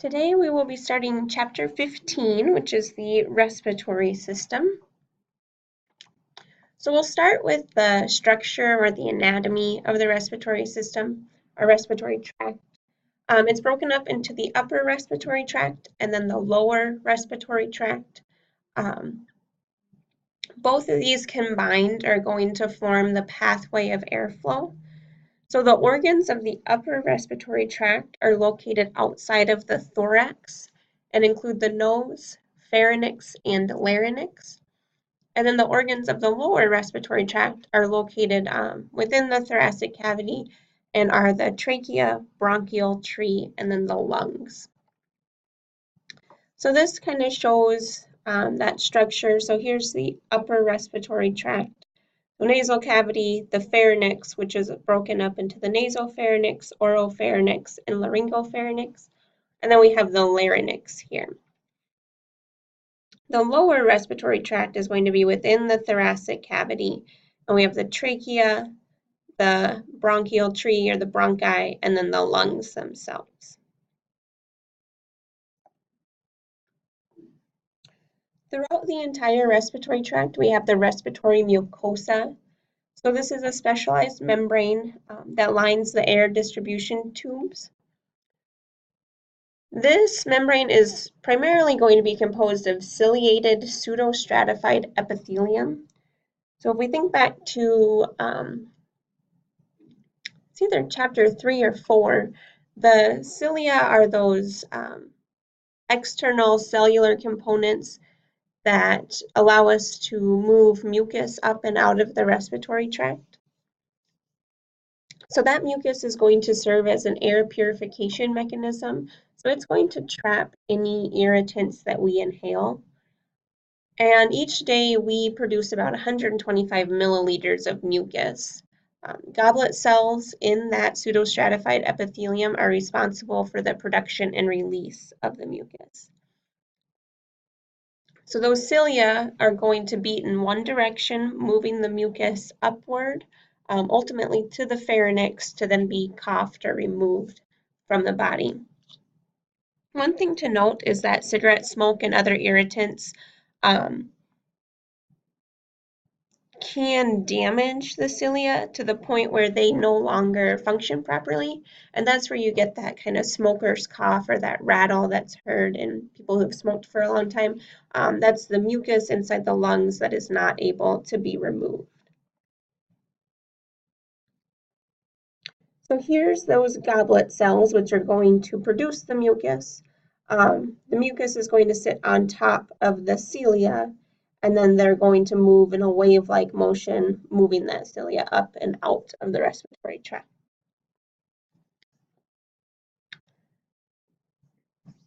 Today we will be starting chapter 15, which is the respiratory system. So we'll start with the structure or the anatomy of the respiratory system, or respiratory tract. It's broken up into the upper respiratory tract and then the lower respiratory tract. Both of these combined are going to form the pathway of airflow. So the organs of the upper respiratory tract are located outside of the thorax and include the nose, pharynx, and larynx. And then the organs of the lower respiratory tract are located within the thoracic cavity and are the trachea, bronchial tree, and then the lungs. So this kind of shows that structure. So here's the upper respiratory tract. The nasal cavity, the pharynx, which is broken up into the nasopharynx, oropharynx, and laryngopharynx. And then we have the larynx here. The lower respiratory tract is going to be within the thoracic cavity. And we have the trachea, the bronchial tree or the bronchi, and then the lungs themselves. Throughout the entire respiratory tract, we have the respiratory mucosa. So this is a specialized membrane that lines the air distribution tubes. This membrane is primarily going to be composed of ciliated pseudostratified epithelium. So if we think back to, it's either chapter 3 or 4, the cilia are those external cellular components that allow us to move mucus up and out of the respiratory tract. So that mucus is going to serve as an air purification mechanism. So it's going to trap any irritants that we inhale. And each day we produce about 125 milliliters of mucus. Goblet cells in that pseudostratified epithelium are responsible for the production and release of the mucus. So those cilia are going to beat in one direction, moving the mucus upward, ultimately to the pharynx to then be coughed or removed from the body. One thing to note is that cigarette smoke and other irritants can damage the cilia to the point where they no longer function properly. And that's where you get that kind of smoker's cough or that rattle that's heard in people who've smoked for a long time. That's the mucus inside the lungs that is not able to be removed. So here's those goblet cells, which are going to produce the mucus. The mucus is going to sit on top of the cilia, and then they're going to move in a wave-like motion, moving that cilia up and out of the respiratory tract.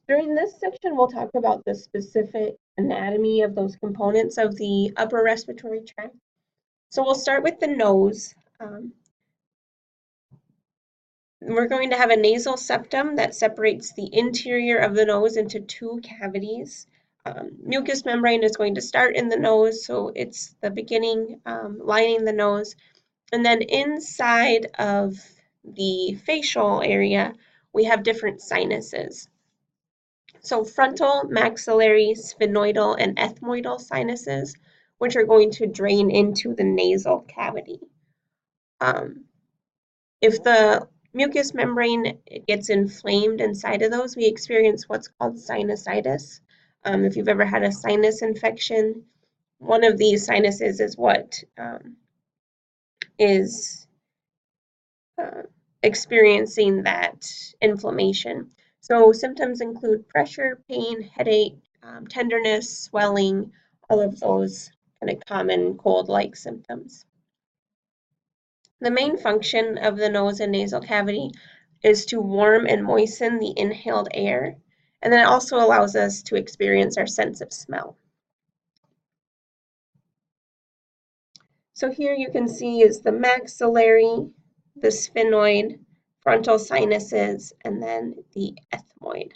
During this section, we'll talk about the specific anatomy of those components of the upper respiratory tract. So we'll start with the nose. We're going to have a nasal septum that separates the interior of the nose into two cavities. Mucous membrane is going to start in the nose, so it's the beginning lining the nose. And then inside of the facial area, we have different sinuses. So frontal, maxillary, sphenoidal, and ethmoidal sinuses, which are going to drain into the nasal cavity. If the mucous membrane gets inflamed inside of those, we experience what's called sinusitis. If you've ever had a sinus infection, one of these sinuses is what is experiencing that inflammation. So symptoms include pressure, pain, headache, tenderness, swelling, all of those kind of common cold-like symptoms. The main function of the nose and nasal cavity is to warm and moisten the inhaled air, and then it also allows us to experience our sense of smell. So here you can see is the maxillary, the sphenoid, frontal sinuses, and then the ethmoid.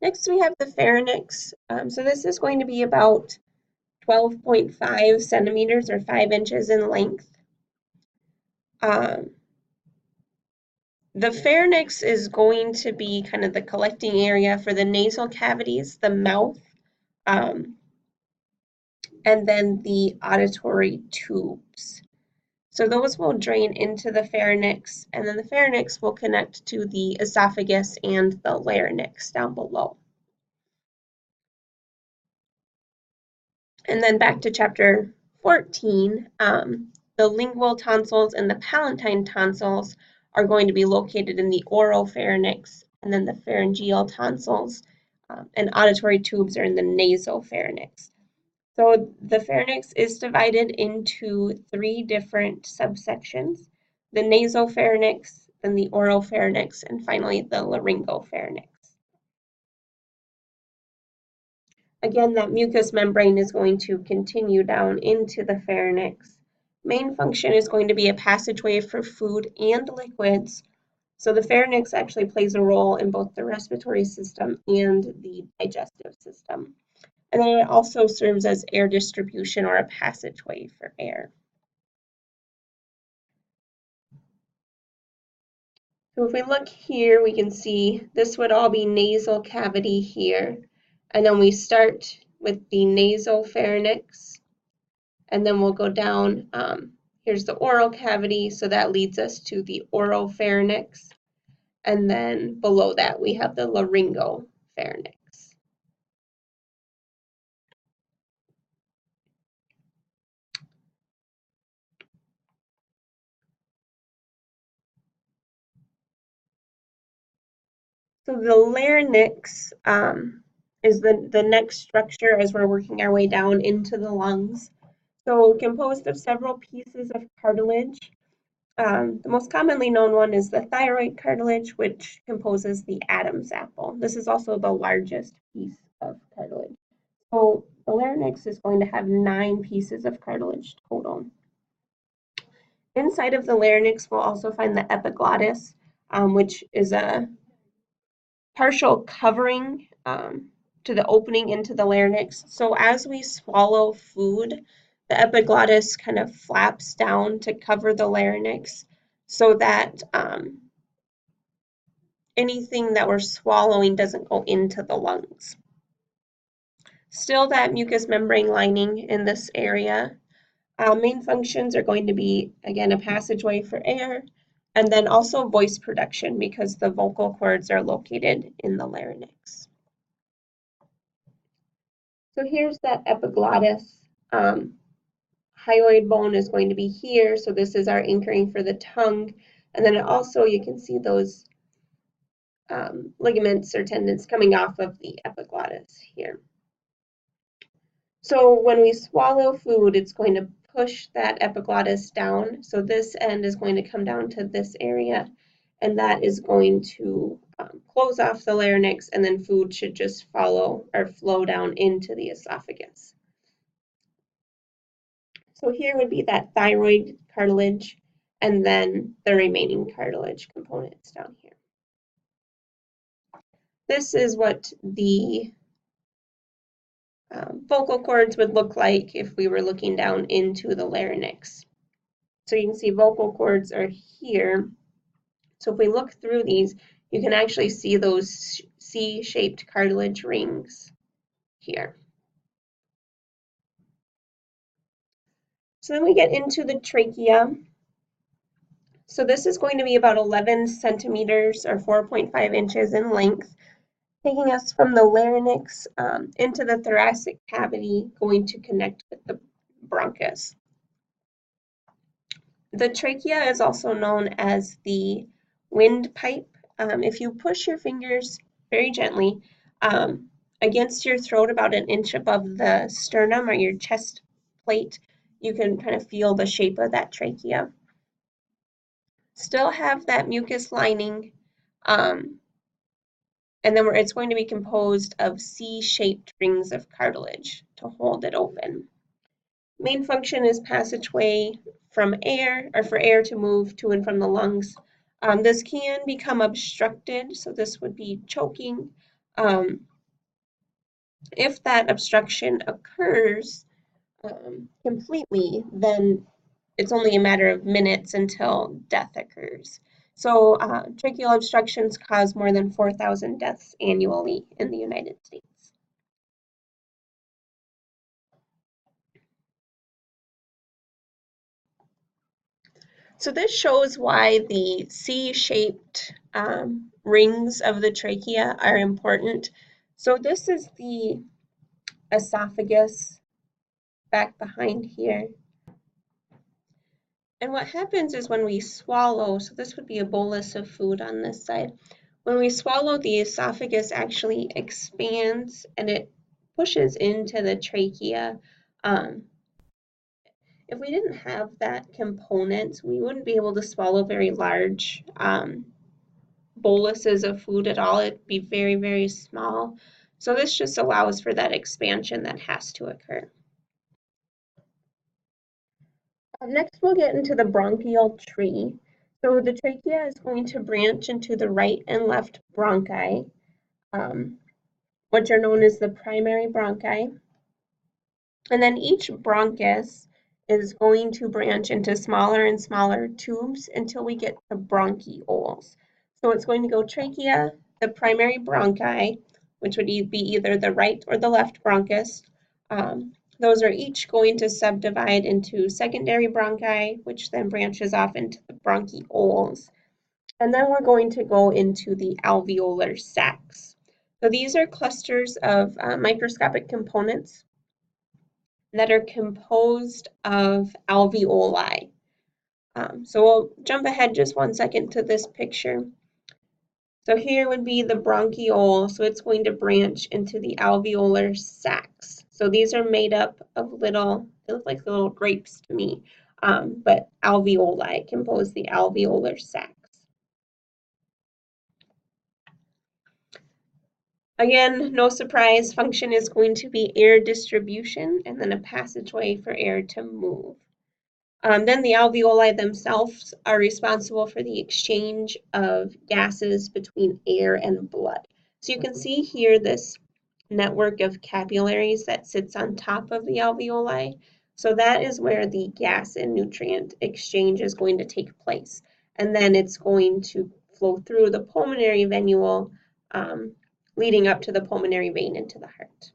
Next we have the pharynx. So this is going to be about 12.5 centimeters or 5 inches in length. The pharynx is going to be kind of the collecting area for the nasal cavities, the mouth, and then the auditory tubes. So those will drain into the pharynx, and then the pharynx will connect to the esophagus and the larynx down below. And then back to chapter 14, the lingual tonsils and the palatine tonsils are going to be located in the oropharynx, and then the pharyngeal tonsils and auditory tubes are in the nasopharynx. So the pharynx is divided into 3 different subsections: the nasopharynx, then the oropharynx, and finally the laryngopharynx. Again, that mucous membrane is going to continue down into the pharynx. Main function is going to be a passageway for food and liquids. So the pharynx actually plays a role in both the respiratory system and the digestive system. And then it also serves as air distribution or a passageway for air. So if we look here, we can see this would all be nasal cavity here. And then we start with the nasopharynx, and then we'll go down. Here's the oral cavity, so that leads us to the oropharynx. And then below that, we have the laryngopharynx. So the larynx is the next structure as we're working our way down into the lungs. So composed of several pieces of cartilage. The most commonly known one is the thyroid cartilage, which composes the Adam's apple. This is also the largest piece of cartilage. So the larynx is going to have 9 pieces of cartilage total. Inside of the larynx, we'll also find the epiglottis, which is a partial covering to the opening into the larynx. So as we swallow food, the epiglottis kind of flaps down to cover the larynx so that anything that we're swallowing doesn't go into the lungs. Still that mucous membrane lining in this area. Main functions are going to be, again, a passageway for air, and then also voice production because the vocal cords are located in the larynx. So here's that epiglottis. Hyoid bone is going to be here, so this is our anchoring for the tongue. And then also you can see those ligaments or tendons coming off of the epiglottis here. So when we swallow food, it's going to push that epiglottis down. So this end is going to come down to this area, and that is going to close off the larynx, and then food should just follow or flow down into the esophagus. So here would be that thyroid cartilage, and then the remaining cartilage components down here. This is what the vocal cords would look like if we were looking down into the larynx. So you can see vocal cords are here. So if we look through these, you can actually see those C-shaped cartilage rings here. So then we get into the trachea. So this is going to be about 11 centimeters or 4.5 inches in length, taking us from the larynx into the thoracic cavity, going to connect with the bronchus. The trachea is also known as the windpipe. If you push your fingers very gently against your throat about an inch above the sternum or your chest plate, you can kind of feel the shape of that trachea. Still have that mucus lining, and then it's going to be composed of C-shaped rings of cartilage to hold it open. Main function is passageway from air, or for air to move to and from the lungs. This can become obstructed, so this would be choking. If that obstruction occurs completely, then it's only a matter of minutes until death occurs. So tracheal obstructions cause more than 4,000 deaths annually in the United States. So this shows why the C-shaped rings of the trachea are important. So this is the esophagus back behind here. And what happens is when we swallow, so this would be a bolus of food on this side. When we swallow, the esophagus actually expands and it pushes into the trachea. If we didn't have that component, we wouldn't be able to swallow very large boluses of food at all. It'd be very, very small. So this just allows for that expansion that has to occur. Next, we'll get into the bronchial tree. So the trachea is going to branch into the right and left bronchi, which are known as the primary bronchi. And then each bronchus is going to branch into smaller and smaller tubes until we get to bronchioles. So it's going to go trachea, the primary bronchi, which would be either the right or the left bronchus. Those are each going to subdivide into secondary bronchi, which then branches off into the bronchioles. And then we're going to go into the alveolar sacs. So these are clusters of microscopic components that are composed of alveoli. So we'll jump ahead just 1 second to this picture. So here would be the bronchiole, so it's going to branch into the alveolar sacs. So these are made up of little, they look like little grapes to me, but alveoli compose the alveolar sacs. Again, no surprise, function is going to be air distribution and then a passageway for air to move. Then the alveoli themselves are responsible for the exchange of gases between air and blood. So you can see here this network of capillaries that sits on top of the alveoli. So that is where the gas and nutrient exchange is going to take place. And then it's going to flow through the pulmonary venule, leading up to the pulmonary vein into the heart.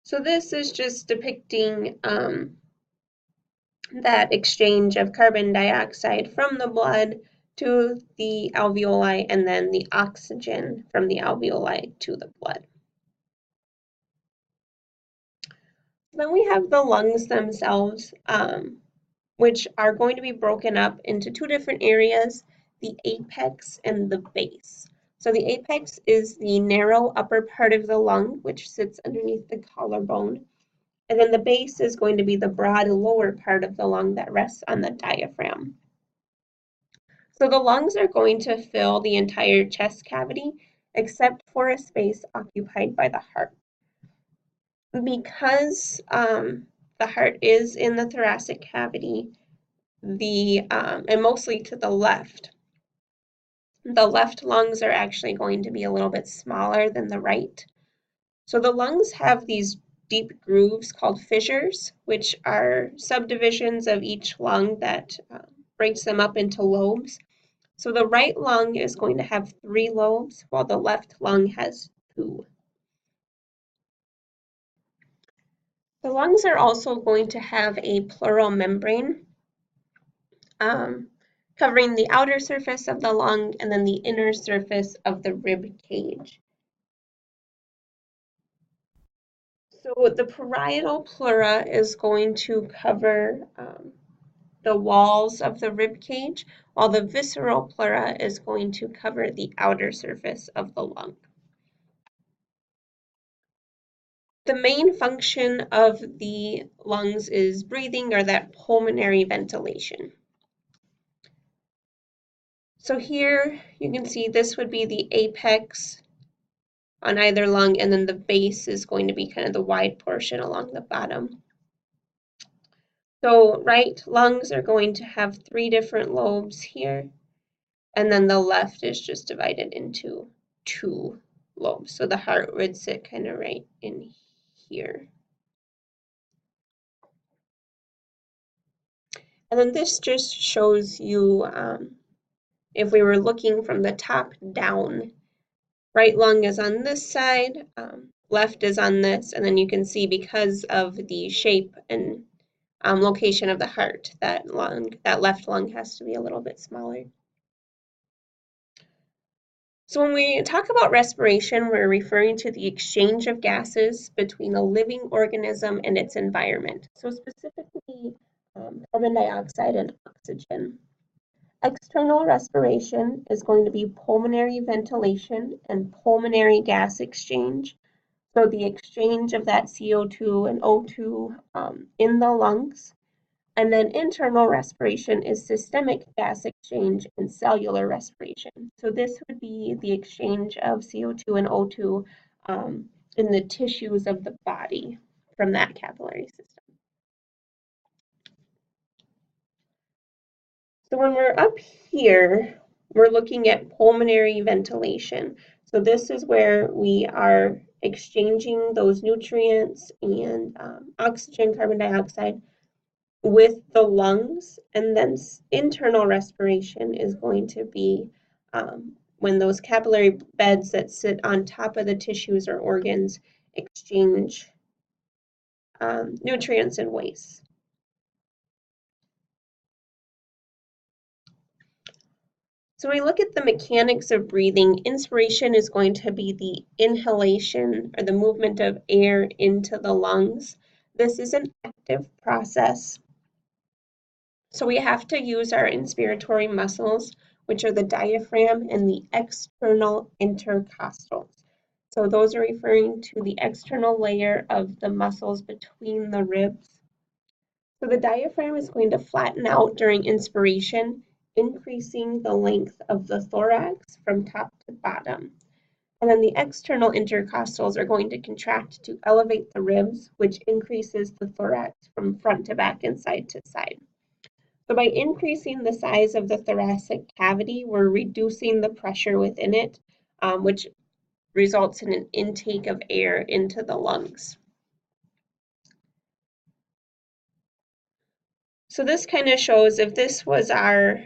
So this is just depicting that exchange of carbon dioxide from the blood to the alveoli and then the oxygen from the alveoli to the blood. Then we have the lungs themselves, which are going to be broken up into two different areas, the apex and the base. So the apex is the narrow upper part of the lung, which sits underneath the collarbone. And then the base is going to be the broad lower part of the lung that rests on the diaphragm. So the lungs are going to fill the entire chest cavity except for a space occupied by the heart. Because the heart is in the thoracic cavity, and mostly to the left lungs are actually going to be a little bit smaller than the right. So the lungs have these deep grooves called fissures, which are subdivisions of each lung that breaks them up into lobes. So the right lung is going to have 3 lobes, while the left lung has 2. The lungs are also going to have a pleural membrane covering the outer surface of the lung and then the inner surface of the rib cage. So the parietal pleura is going to cover the walls of the rib cage, while the visceral pleura is going to cover the outer surface of the lung. The main function of the lungs is breathing or that pulmonary ventilation. So here you can see this would be the apex on either lung, and then the base is going to be kind of the wide portion along the bottom. So right lungs are going to have 3 different lobes here, and then the left is just divided into 2 lobe. So the heart would sit kind of right in here. And then this just shows you, if we were looking from the top down, right lung is on this side, left is on this, and then you can see because of the shape and location of the heart, that left lung has to be a little bit smaller. So when we talk about respiration, we're referring to the exchange of gases between a living organism and its environment. So specifically, carbon dioxide and oxygen. External respiration is going to be pulmonary ventilation and pulmonary gas exchange. So the exchange of that CO2 and O2 in the lungs. And then internal respiration is systemic gas exchange and cellular respiration. So this would be the exchange of CO2 and O2 in the tissues of the body from that capillary system. So when we're up here, we're looking at pulmonary ventilation. So this is where we are exchanging those nutrients and oxygen, carbon dioxide with the lungs, and then internal respiration is going to be when those capillary beds that sit on top of the tissues or organs exchange nutrients and waste. So we look at the mechanics of breathing. Inspiration is going to be the inhalation or the movement of air into the lungs. This is an active process. So we have to use our inspiratory muscles, which are the diaphragm and the external intercostals. So those are referring to the external layer of the muscles between the ribs. So the diaphragm is going to flatten out during inspiration, increasing the length of the thorax from top to bottom. And then the external intercostals are going to contract to elevate the ribs, which increases the thorax from front to back and side to side. So by increasing the size of the thoracic cavity, we're reducing the pressure within it, which results in an intake of air into the lungs. So this kind of shows if this was our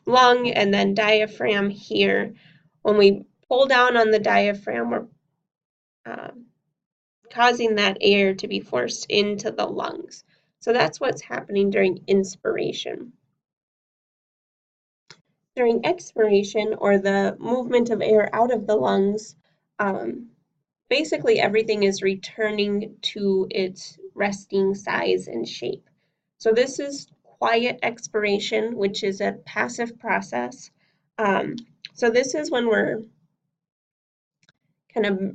lung and then diaphragm here, when we pull down on the diaphragm, we're causing that air to be forced into the lungs. So that's what's happening during inspiration. During expiration, or the movement of air out of the lungs, basically everything is returning to its resting size and shape. So this is quiet expiration, which is a passive process. So this is when we're kind of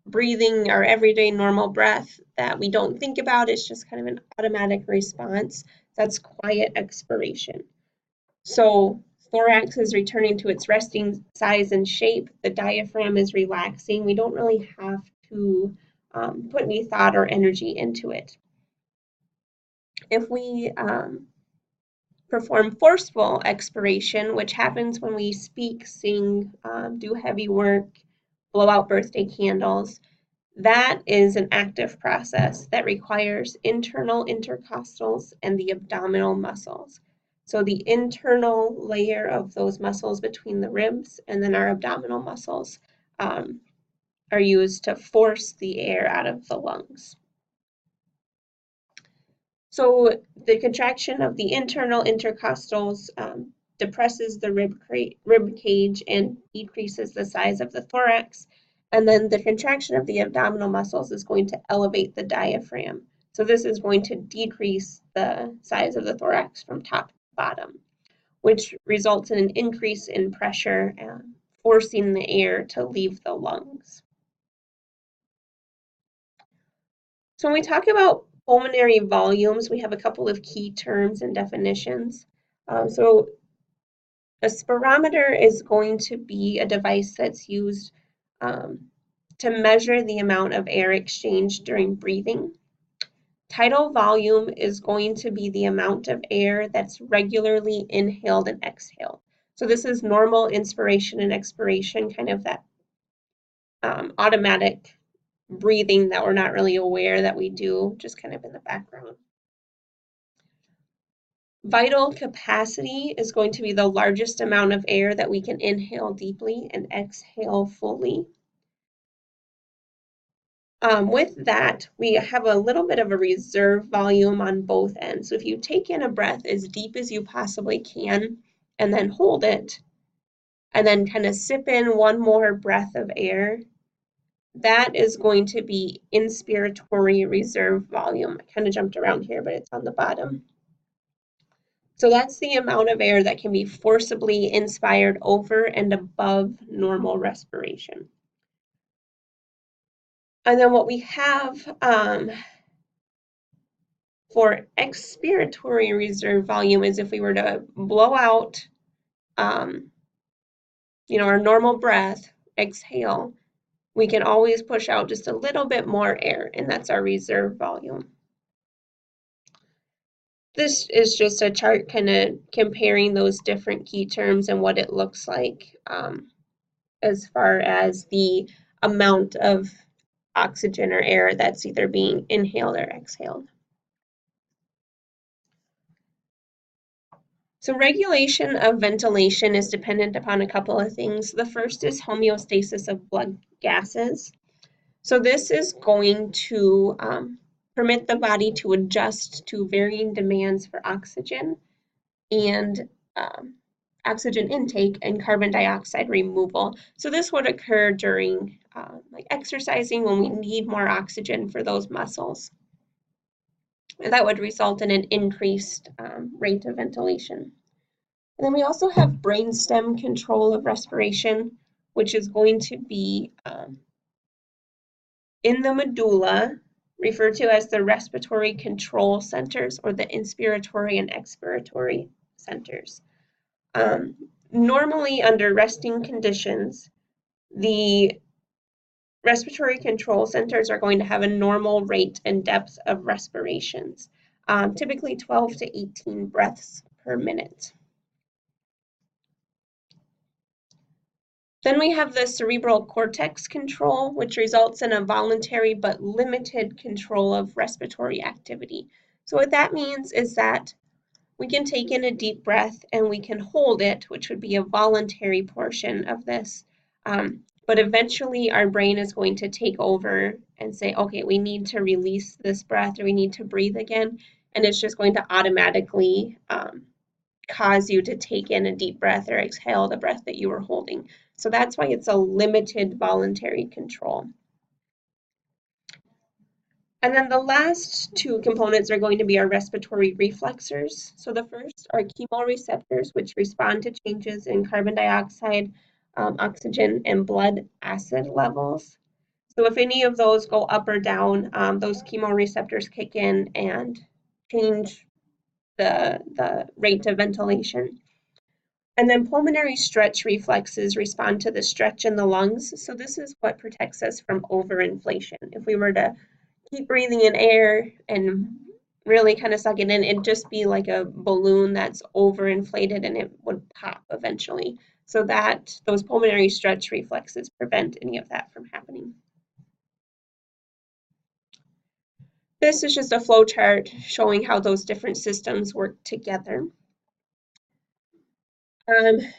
breathing our everyday normal breath that we don't think about. It's just kind of an automatic response. That's quiet expiration. So thorax is returning to its resting size and shape. The diaphragm is relaxing. We don't really have to put any thought or energy into it. If we perform forceful expiration, which happens when we speak, sing, do heavy work, blow out birthday candles, that is an active process that requires internal intercostals and the abdominal muscles. So the internal layer of those muscles between the ribs and then our abdominal muscles are used to force the air out of the lungs. So the contraction of the internal intercostals depresses the rib cage and decreases the size of the thorax. And then the contraction of the abdominal muscles is going to elevate the diaphragm. So this is going to decrease the size of the thorax from top to bottom, which results in an increase in pressure, forcing the air to leave the lungs. So when we talk about pulmonary volumes, we have a couple of key terms and definitions. So a spirometer is going to be a device that's used to measure the amount of air exchanged during breathing. Tidal volume is going to be the amount of air that's regularly inhaled and exhaled. So this is normal inspiration and expiration, kind of that automatic breathing that we're not really aware that we do, just kind of in the background. Vital capacity is going to be the largest amount of air that we can inhale deeply and exhale fully. With that, we have a little bit of a reserve volume on both ends. So if you take in a breath as deep as you possibly can and then hold it, and then kind of sip in one more breath of air, that is going to be inspiratory reserve volume. I kind of jumped around here, but it's on the bottom. So that's the amount of air that can be forcibly inspired over and above normal respiration. And then what we have for expiratory reserve volume is if we were to blow out, our normal breath, exhale, we can always push out just a little bit more air, and that's our reserve volume. This is just a chart kind of comparing those different key terms and what it looks like as far as the amount of oxygen or air that's either being inhaled or exhaled. So regulation of ventilation is dependent upon a couple of things. The first is homeostasis of blood gases. So this is going to permit the body to adjust to varying demands for oxygen and oxygen intake and carbon dioxide removal. So this would occur during like exercising when we need more oxygen for those muscles. And that would result in an increased rate of ventilation. And then we also have brainstem control of respiration, which is going to be in the medulla, referred to as the respiratory control centers or the inspiratory and expiratory centers. Normally, under resting conditions, the respiratory control centers are going to have a normal rate and depth of respirations, typically 12 to 18 breaths per minute. Then we have the cerebral cortex control, which results in a voluntary but limited control of respiratory activity. So what that means is that we can take in a deep breath and we can hold it, which would be a voluntary portion of this. But eventually our brain is going to take over and say, okay, we need to release this breath or we need to breathe again. And it's just going to automatically cause you to take in a deep breath or exhale the breath that you were holding. So that's why it's a limited voluntary control. And then the last two components are going to be our respiratory reflexes. So the first are chemoreceptors, which respond to changes in carbon dioxide, oxygen, and blood acid levels. So if any of those go up or down, those chemoreceptors kick in and change the rate of ventilation. And then pulmonary stretch reflexes respond to the stretch in the lungs. So this is what protects us from overinflation. If we were to keep breathing in air and really kind of suck it in, it'd just be like a balloon that's overinflated and it would pop eventually. So that those pulmonary stretch reflexes prevent any of that from happening. This is just a flow chart showing how those different systems work together.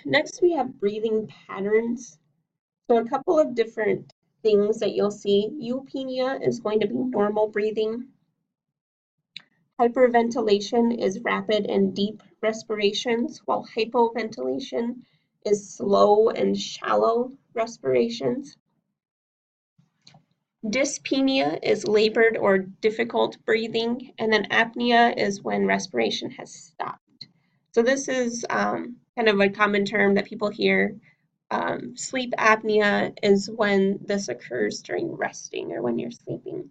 Next, we have breathing patterns. So a couple of different things that you'll see. Eupnea is going to be normal breathing. Hyperventilation is rapid and deep respirations, while hypoventilation is slow and shallow respirations. Dyspnea is labored or difficult breathing, and then apnea is when respiration has stopped. So this is kind of a common term that people hear. Sleep apnea is when this occurs during resting or when you're sleeping.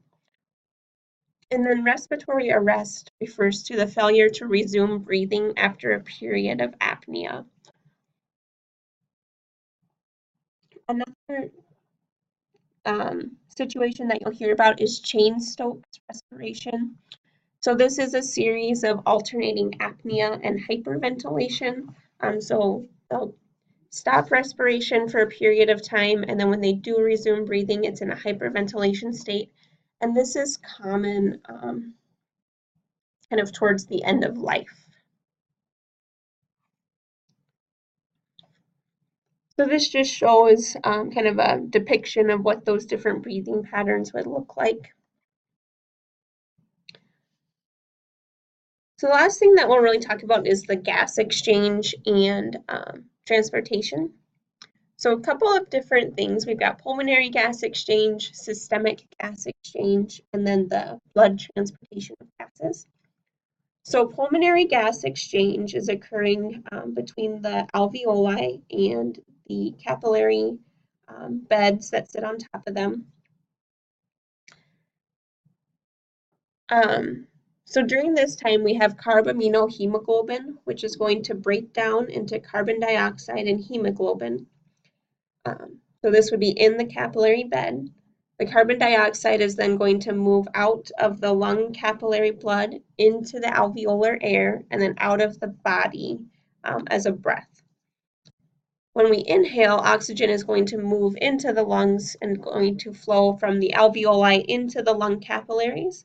And then respiratory arrest refers to the failure to resume breathing after a period of apnea. Another situation that you'll hear about is Cheyne-Stokes respiration. So this is a series of alternating apnea and hyperventilation. So they'll stop respiration for a period of time, and then when they do resume breathing, it's in a hyperventilation state. And this is common kind of towards the end of life. So this just shows kind of a depiction of what those different breathing patterns would look like. So the last thing that we'll really talk about is the gas exchange and transportation. So a couple of different things. We've got pulmonary gas exchange, systemic gas exchange, and then the blood transportation of gases. So pulmonary gas exchange is occurring between the alveoli and the capillary beds that sit on top of them. So during this time, we have carbaminohemoglobin, which is going to break down into carbon dioxide and hemoglobin. So this would be in the capillary bed. The carbon dioxide is then going to move out of the lung capillary blood into the alveolar air and then out of the body as a breath. When we inhale, oxygen is going to move into the lungs and going to flow from the alveoli into the lung capillaries,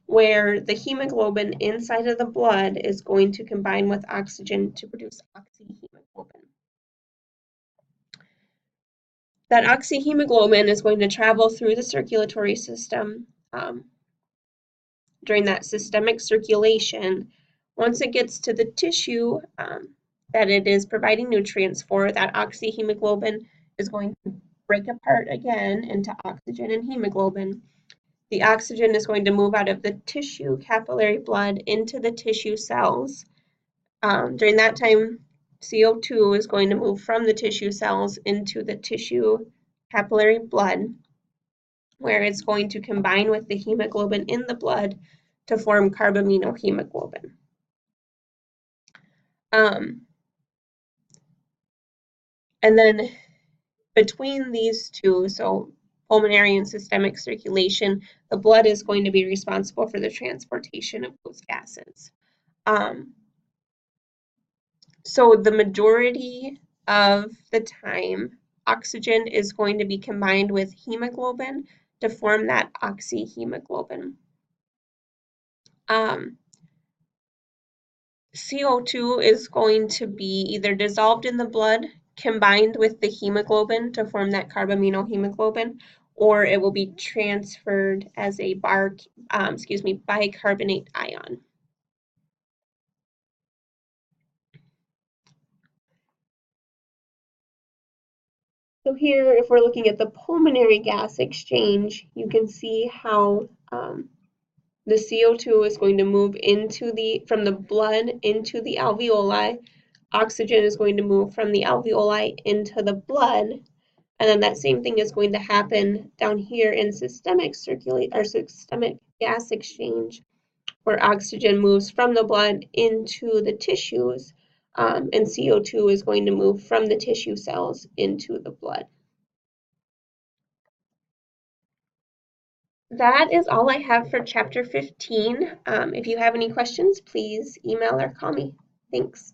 where the hemoglobin inside of the blood is going to combine with oxygen to produce oxyhemoglobin. That oxyhemoglobin is going to travel through the circulatory system during that systemic circulation. Once it gets to the tissue that it is providing nutrients for, that oxyhemoglobin is going to break apart again into oxygen and hemoglobin. The oxygen is going to move out of the tissue capillary blood into the tissue cells. During that time, CO2 is going to move from the tissue cells into the tissue capillary blood, where it's going to combine with the hemoglobin in the blood to form carbaminohemoglobin. And then between these two, so pulmonary and systemic circulation, the blood is going to be responsible for the transportation of those gases. So the majority of the time, oxygen is going to be combined with hemoglobin to form that oxyhemoglobin. CO2 is going to be either dissolved in the blood, combined with the hemoglobin to form that carbaminohemoglobin, or it will be transferred as a bicarbonate ion. So here, if we're looking at the pulmonary gas exchange, you can see how the CO2 is going to move from the blood into the alveoli. Oxygen is going to move from the alveoli into the blood. And then that same thing is going to happen down here in systemic gas exchange, where oxygen moves from the blood into the tissues, and CO2 is going to move from the tissue cells into the blood. That is all I have for chapter 15. If you have any questions, please email or call me. Thanks.